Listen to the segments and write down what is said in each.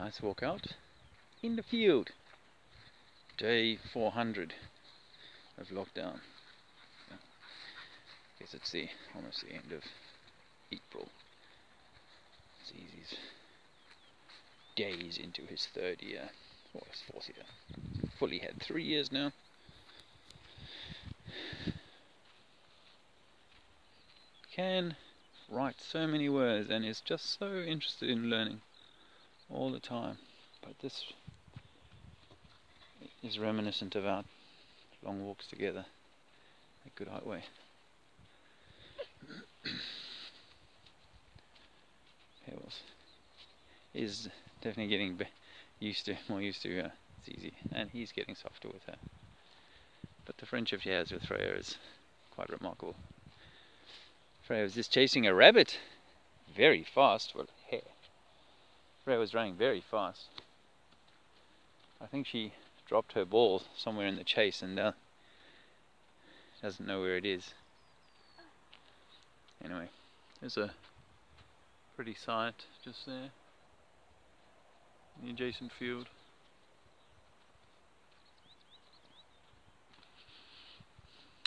Nice walk out in the field. Day 400 of lockdown. I guess it's almost the end of April. He's days into his third year, or his fourth year. Fully had 3 years now. Can write so many words and is just so interested in learning all the time. But this is reminiscent of our long walks together at Good Highway. Is definitely getting more used to Zizi, and he's getting softer with her. But the friendship she has with Freya is quite remarkable. Freya was just chasing a rabbit very fast. Well, hare. Freya was running very fast. I think she dropped her ball somewhere in the chase and doesn't know where it is. Anyway, there's a pretty sight just there in the adjacent field.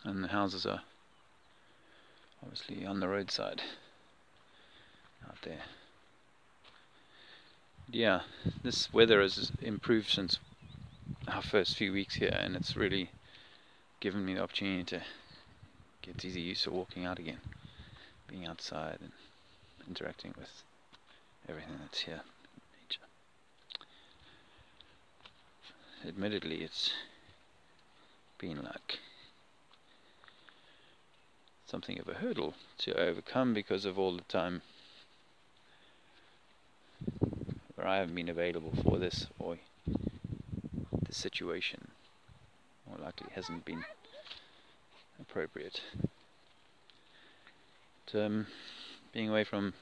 And the houses are obviously on the roadside out there. Yeah, this weather has improved since our first few weeks here, and it's really given me the opportunity to get easy used to walking out again, being outside and interacting with everything that's here in nature. Admittedly, it's been like something of a hurdle to overcome because of all the time where I haven't been available for this, or the situation more likely hasn't been appropriate. But, being away from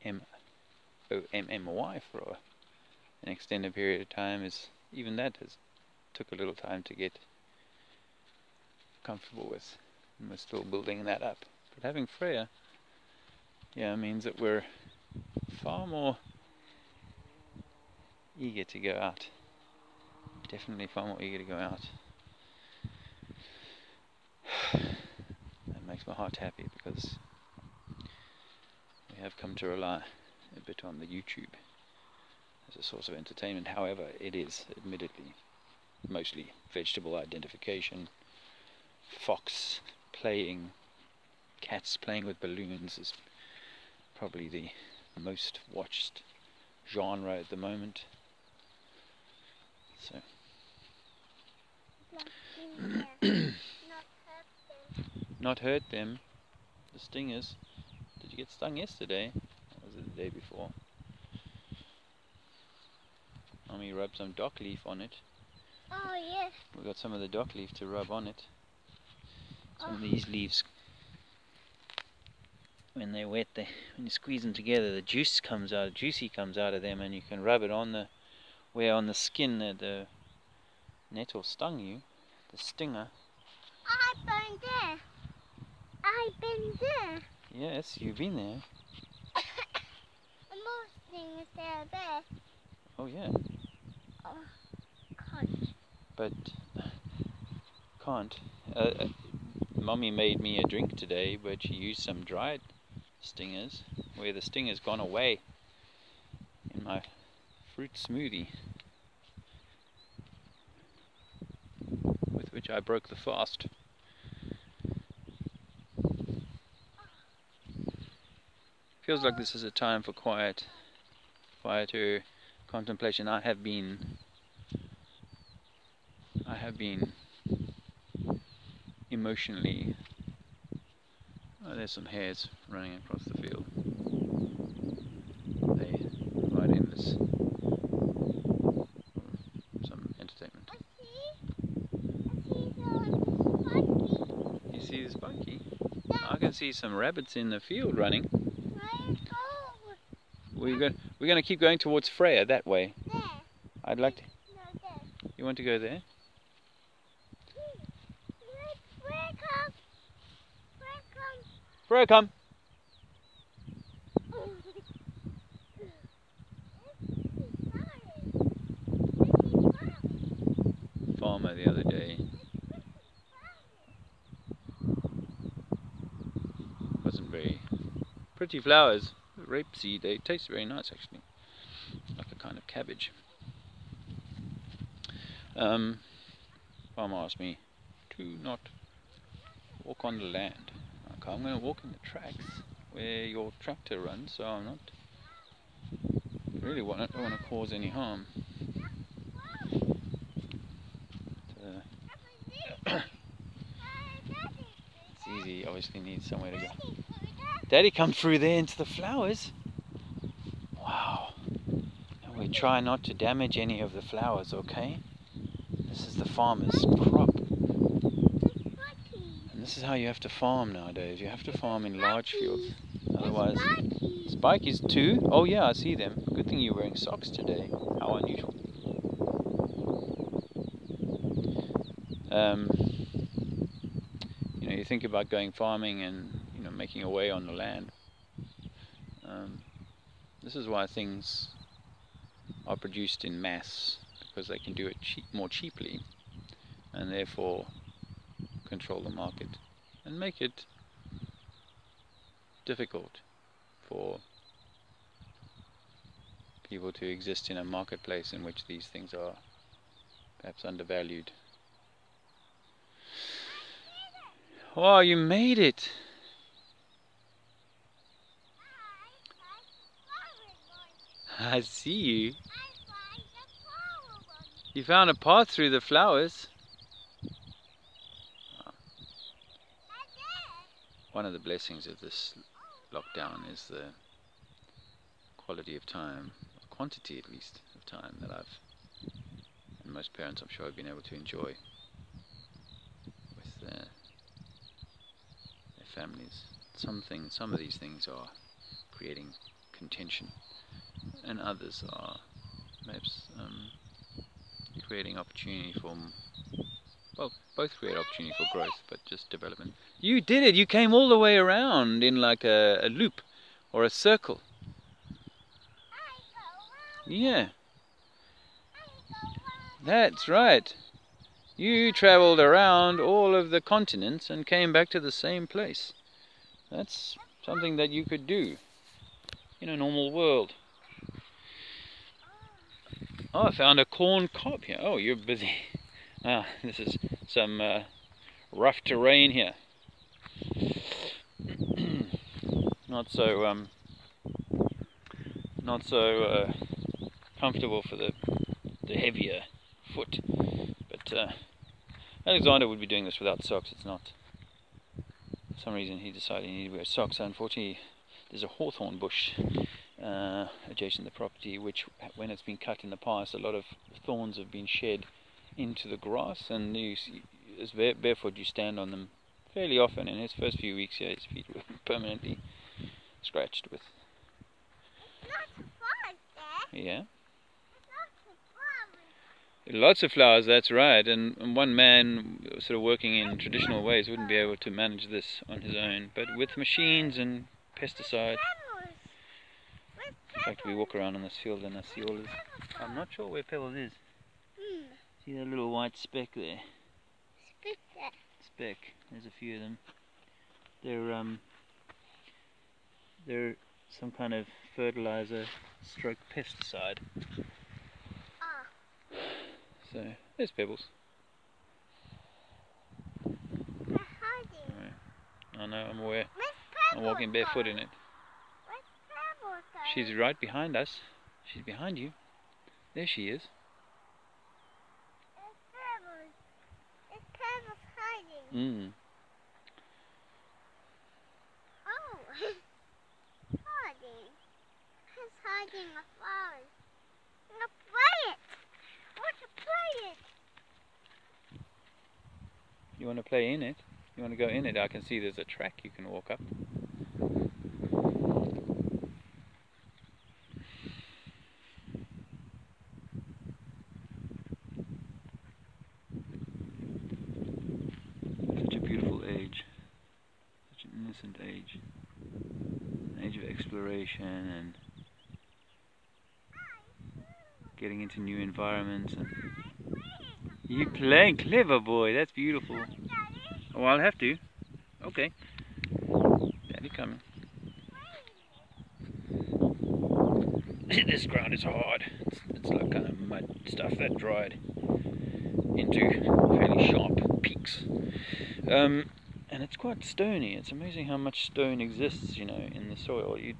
MMY for an extended period of time even that took a little time to get comfortable with, and we're still building that up. But having Freya, means that we're far more eager to go out. Definitely far more eager to go out. That makes my heart happy, because we have come to rely a bit on the YouTube as a source of entertainment. However, it is admittedly mostly vegetable identification. Fox playing, cats playing with balloons is probably the most watched genre at the moment. So not hurt them. The stingers. Did you get stung yesterday? Or was it the day before? Mommy rubbed some dock leaf on it. Oh yes. We got some of the dock leaf to rub on it. Some of these leaves, when they're wet, when you squeeze them together, the juicy comes out of them, and you can rub it on where on the skin the nettle stung you, the stinger. I've been there. I've been there. Yes, you've been there. And most things there. Oh yeah. Oh, can't. But can't. Mummy made me a drink today, but she used some dried stingers, where the stinger's gone away, in my fruit smoothie, with which I broke the fast. Feels like this is a time for quieter contemplation. I have been emotionally. Oh, there's some hares running across the field. They provide endless some entertainment. You see this monkey? I can see some rabbits in the field running. We're going to keep going towards Freya that way. There. I'd like to. No, there. You want to go there? Freya, come! Pretty flowers. Rapeseed, they taste very nice actually. Like a kind of cabbage. Farmer asked me to not walk on the land. Okay, I'm going to walk in the tracks where your tractor runs, so I'm not really don't want to cause any harm. It's easy, obviously needs somewhere to go. Daddy come through there into the flowers. Wow. And we try not to damage any of the flowers, okay? This is the farmer's crop. And this is how you have to farm nowadays. You have to farm in large fields. Otherwise... Spikies too? Oh yeah, I see them. Good thing you're wearing socks today. How unusual. You know, you think about going farming and, you know, making a way on the land. This is why things are produced in mass, because they can do it more cheaply, and therefore control the market and make it difficult for people to exist in a marketplace in which these things are perhaps undervalued. Oh, you made it! I see you. You found a path through the flowers. One of the blessings of this lockdown is the quality of time, or quantity at least, of time that and most parents I'm sure have been able to enjoy with their families. Some of these things are creating contention, and others are perhaps creating opportunity for, well, both create opportunity for growth, but just development. You did it! You came all the way around in like a loop or a circle. Yeah. That's right. You traveled around all of the continents and came back to the same place. That's something that you could do in a normal world. Oh, I found a corn cob here. Oh, you're busy. Ah, this is some rough terrain here. Not so comfortable for the heavier foot. But Alexander would be doing this without socks. It's not. For some reason he decided he needed to wear socks. Unfortunately, there's a hawthorn bush adjacent to the property, which, when it's been cut in the past, a lot of thorns have been shed into the grass, and as barefoot you stand on them fairly often. In his first few weeks here, his feet were permanently scratched with. It's lots of flowers there. Yeah. Lots of flowers. Lots of flowers, that's right. And one man sort of working in traditional ways wouldn't be able to manage this on his own, but with machines and pesticides. In fact, we walk around on this field and I see all this. I'm not sure where Pebbles is. See that little white speck there? Speck. There's a few of them. They're some kind of fertilizer stroke pesticide. So there's Pebbles. They're hiding. Right. I know, I'm aware. I'm walking barefoot in it. She's right behind us. She's behind you. There she is. It's Pebbles hiding. Oh, hiding. He's hiding the flowers. I'm gonna play it. I want to play it. You want to play in it? You want to go in it? I can see there's a track you can walk up. Such a beautiful age. Such an innocent age. An age of exploration and getting into new environments. And you playing, clever boy, that's beautiful. Oh, I'll have to. Okay. Daddy coming. This ground is hard. It's like kind of mud stuff that dried into fairly sharp peaks. And it's quite stony. It's amazing how much stone exists, you know, in the soil. You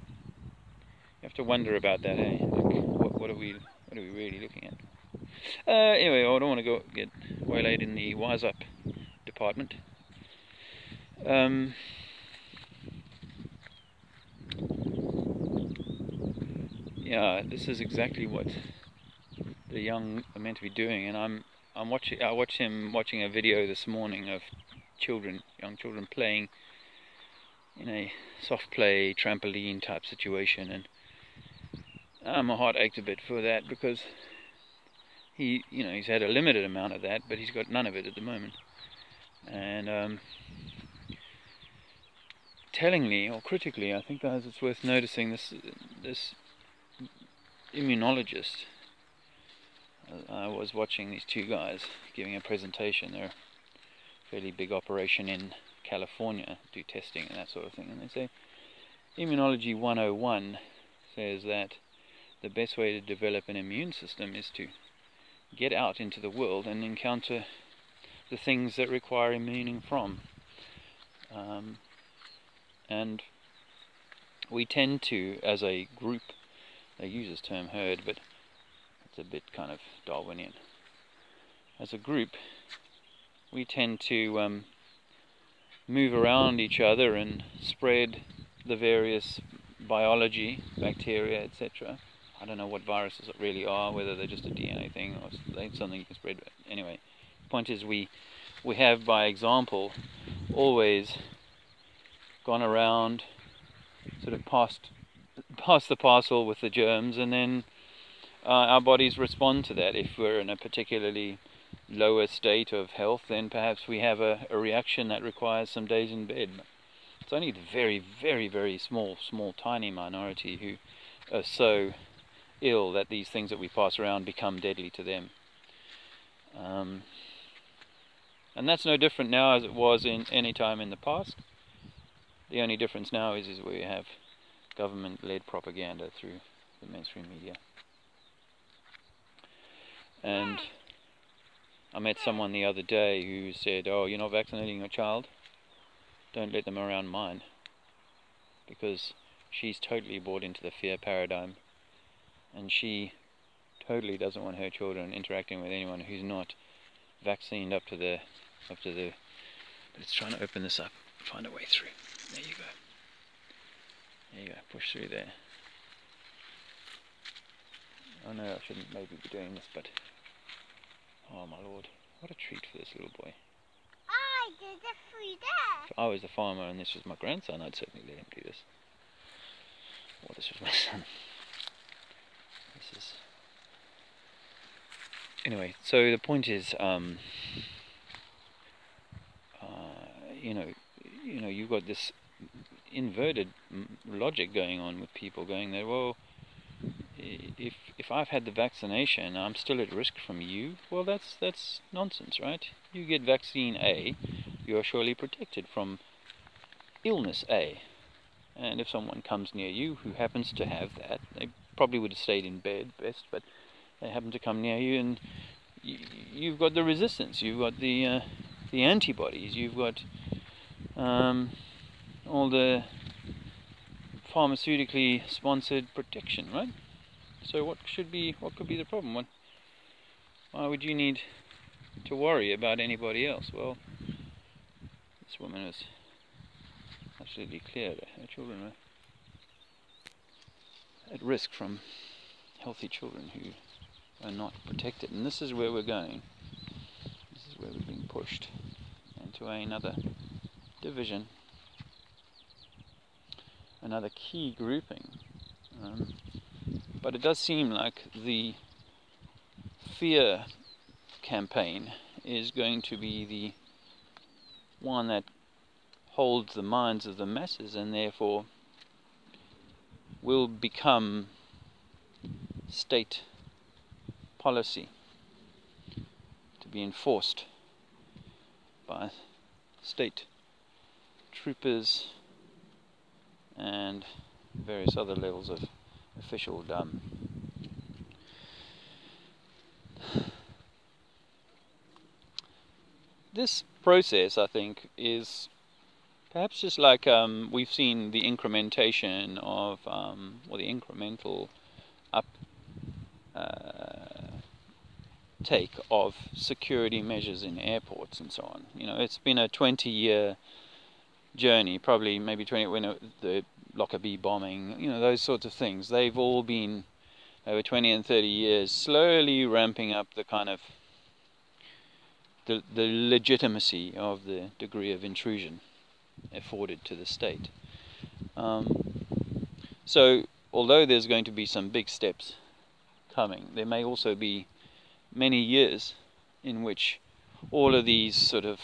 have to wonder about that, eh? Like, what are we really looking at? Anyway, I don't want to get waylaid in the wise up department. Yeah, this is exactly what the young are meant to be doing, and I watched him watching a video this morning of young children playing in a soft play trampoline type situation, and my heart ached a bit for that, because he's had a limited amount of that, but he's got none of it at the moment. And tellingly or critically, I think that it's worth noticing this immunologist. I was watching these two guys giving a presentation. They're a fairly big operation in California, do testing and that sort of thing, and they say Immunology 101 says that the best way to develop an immune system is to get out into the world and encounter the things that require immuning from. And we tend to, as a group, they use this term herd, but it's a bit kind of Darwinian. As a group, we tend to move around each other and spread the various biology, bacteria, etc. I don't know what viruses really are, whether they're just a DNA thing or something you can spread. But anyway, the point is we have, by example, always gone around, sort of passed the parcel with the germs, and then our bodies respond to that. If we're in a particularly lower state of health, then perhaps we have a reaction that requires some days in bed. It's only the very, very, very small, tiny minority who are so ill that these things that we pass around become deadly to them. And that's no different now as it was in any time in the past. The only difference now is we have government-led propaganda through the mainstream media. And I met someone the other day who said, "Oh, you're not vaccinating your child? Don't let them around mine." Because she's totally bought into the fear paradigm, and she totally doesn't want her children interacting with anyone who's not vaccinated up to the. But it's trying to open this up, find a way through. There you go. There you go. Push through there. I know I shouldn't maybe be doing this, but oh my lord, what a treat for this little boy. I did it for you there. If I was the farmer and this was my grandson, I'd certainly let him do this. Or this was my son. This is... Anyway, so the point is, you know, you've got this inverted logic going on with people going there, well, if I've had the vaccination, I'm still at risk from you. Well, that's nonsense, right? You get vaccine A, you are surely protected from illness A. And if someone comes near you who happens to have that, they probably would have stayed in bed best, but they happen to come near you, and you've got the resistance, you've got the antibodies, you've got all the pharmaceutically sponsored protection, right? So what could be the problem? Why would you need to worry about anybody else? Well, this woman was absolutely clear that her children are at risk from healthy children who are not protected. And this is where we're going. This is where we're being pushed into another division, another key grouping. But it does seem like the fear campaign is going to be the one that holds the minds of the masses, and therefore will become state policy to be enforced by state troopers and various other levels of officialdom. this process, I think, is perhaps just like we've seen the incrementation of, or the incremental up take of security measures in airports and so on. You know, it's been a 20-year journey, probably maybe 20 when the Lockerbie bombing, you know, those sorts of things. They've all been over 20 and 30 years, slowly ramping up the kind of the legitimacy of the degree of intrusion afforded to the state. So, although there's going to be some big steps coming, there may also be many years in which all of these sort of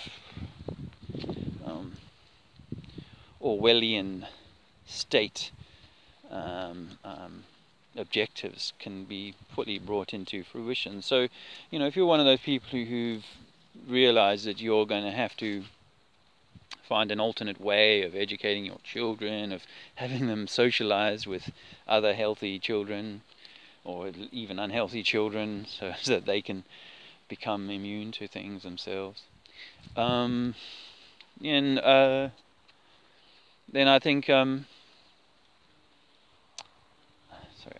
Orwellian state objectives can be fully brought into fruition. So, you know, if you're one of those people who've realized that you're going to have to find an alternate way of educating your children, of having them socialize with other healthy children, or even unhealthy children, so that they can become immune to things themselves, then I think, sorry,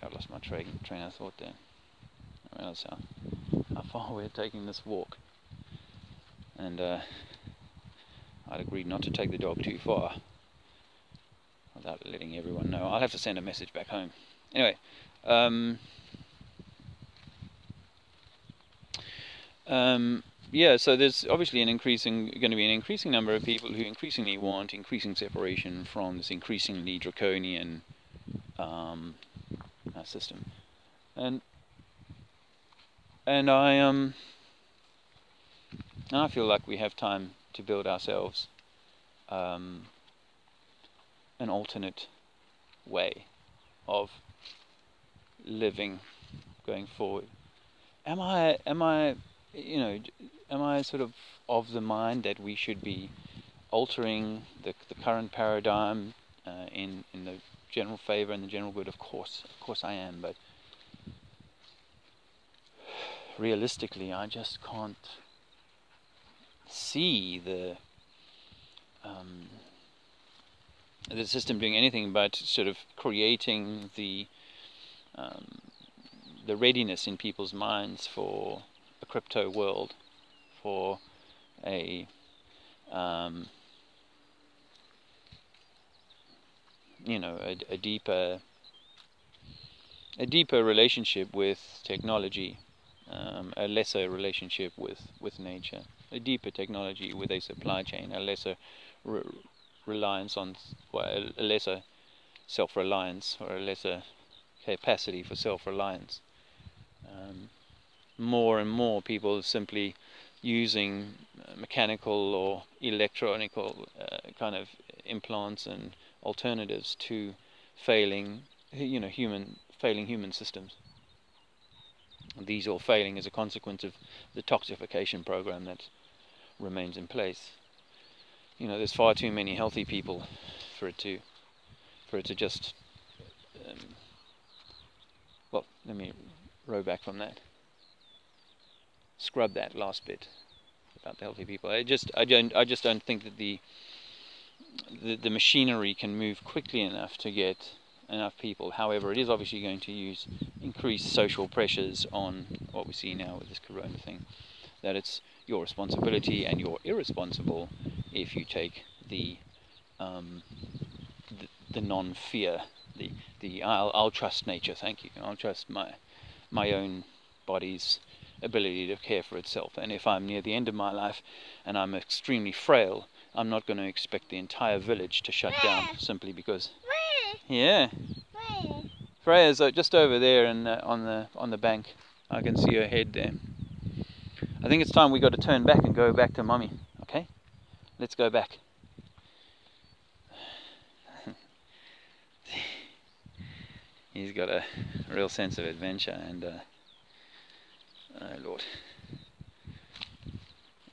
I lost my train of thought there. I realize how far we're taking this walk, and I'd agreed not to take the dog too far without letting everyone know. I'll have to send a message back home. Anyway, yeah, so there's obviously going to be an increasing number of people who increasingly want increasing separation from this increasingly draconian system, and I feel like we have time to build ourselves an alternate way of living going forward. Am I sort of the mind that we should be altering the current paradigm in the general favor and the general good? Of course I am, but realistically, I just can't see the system doing anything but sort of creating the readiness in people's minds for a crypto world, for a deeper relationship with technology, a lesser relationship with nature, a deeper technology with a supply chain, a lesser reliance on, well, a lesser self-reliance, or a lesser capacity for self-reliance. More and more people simply using mechanical or electronical kind of implants and alternatives to failing human systems. These all failing as a consequence of the toxification program that remains in place. You know, there's far too many healthy people for it to just well, let me row back from that. Scrub that last bit about the healthy people. I just don't think that the machinery can move quickly enough to get enough people. However, it is obviously going to use increased social pressures on what we see now with this corona thing, that it's your responsibility and you're irresponsible if you take the non-fear, the I'll trust nature, thank you, I'll trust my own body's ability to care for itself, and if I'm near the end of my life and I'm extremely frail, I'm not going to expect the entire village to shut down simply because. Yeah. Freya's just over there and on the bank. I can see her head there. I think it's time we got to turn back and go back to Mummy. Okay? Let's go back. He's got a real sense of adventure and oh Lord.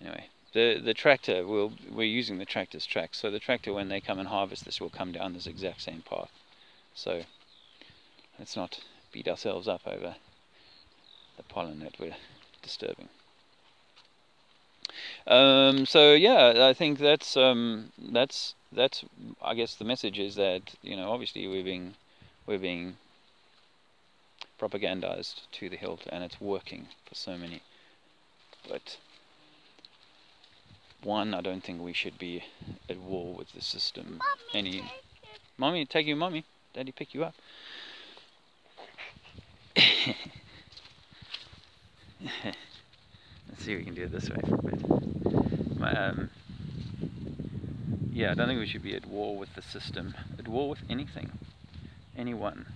Anyway, the tractor, we're using the tractor's tracks, so the tractor, when they come and harvest this, will come down this exact same path. So let's not beat ourselves up over the pollen that we're disturbing. So yeah, I think that's I guess the message is that, you know, obviously we're being propagandized to the hilt, and it's working for so many. But one, I don't think we should be at war with the system. Mommy, take you, mommy. Daddy, pick you up. Let's see if we can do it this way for a bit. Yeah, I don't think we should be at war with the system, at war with anything, anyone.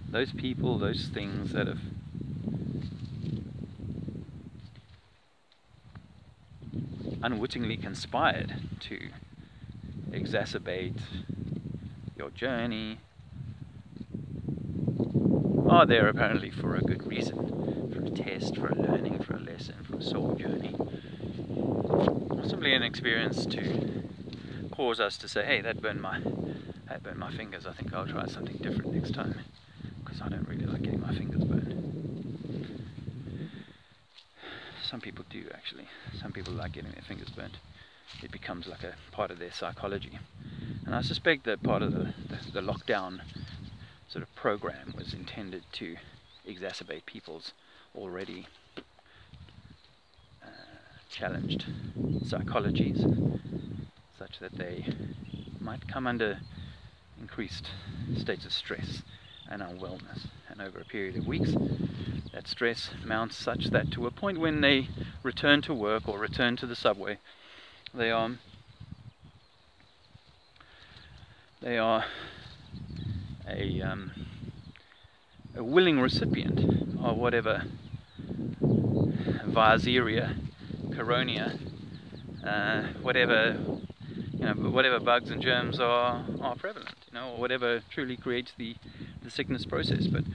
Those people, those things that have unwittingly conspired to exacerbate your journey are there apparently for a good reason, for a test, for a learning, for a lesson, for a soul journey, or simply an experience to cause us to say, hey, that burned my fingers, I think I'll try something different next time, because I don't really like getting my fingers burned. Some people do, actually. Some people like getting their fingers burnt. It becomes like a part of their psychology. And I suspect that part of the lockdown sort of program was intended to exacerbate people's already challenged psychologies, such that they might come under increased states of stress and unwellness. And over a period of weeks, that stress mounts such that to a point when they return to work or return to the subway, they are a willing recipient of whatever Viseria, Coronia, whatever, you know, whatever bugs and germs are prevalent, you know, or whatever truly creates the sickness process. But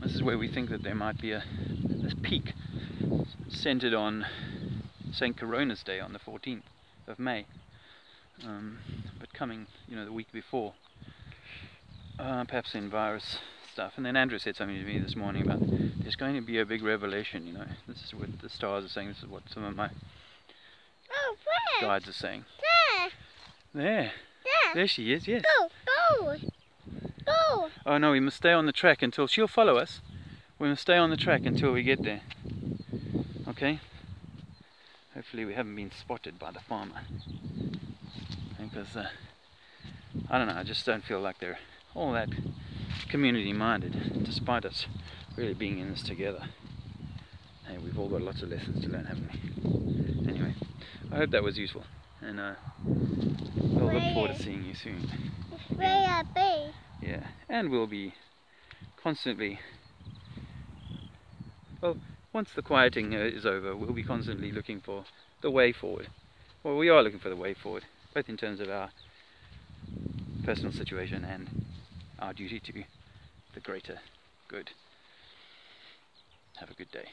this is where we think that there might be this peak centered on St. Corona's Day on the 14th of May, but coming, you know, the week before, perhaps in virus stuff. And then Andrew said something to me this morning about there's going to be a big revelation, you know. This is what the stars are saying, this is what some of my guides are saying. There. There she is, yes. Go. Oh no, we must stay on the track until she'll follow us. We must stay on the track until we get there. Okay? Hopefully we haven't been spotted by the farmer. Because, I don't know, I just don't feel like they're all that community minded, despite us really being in this together. Hey, we've all got lots of lessons to learn, haven't we? Anyway, I hope that was useful, and we'll look forward to seeing you soon. Yeah, and we'll be constantly, well, once the quieting is over, we'll be constantly looking for the way forward. Well, we are looking for the way forward, both in terms of our personal situation and our duty to the greater good. Have a good day.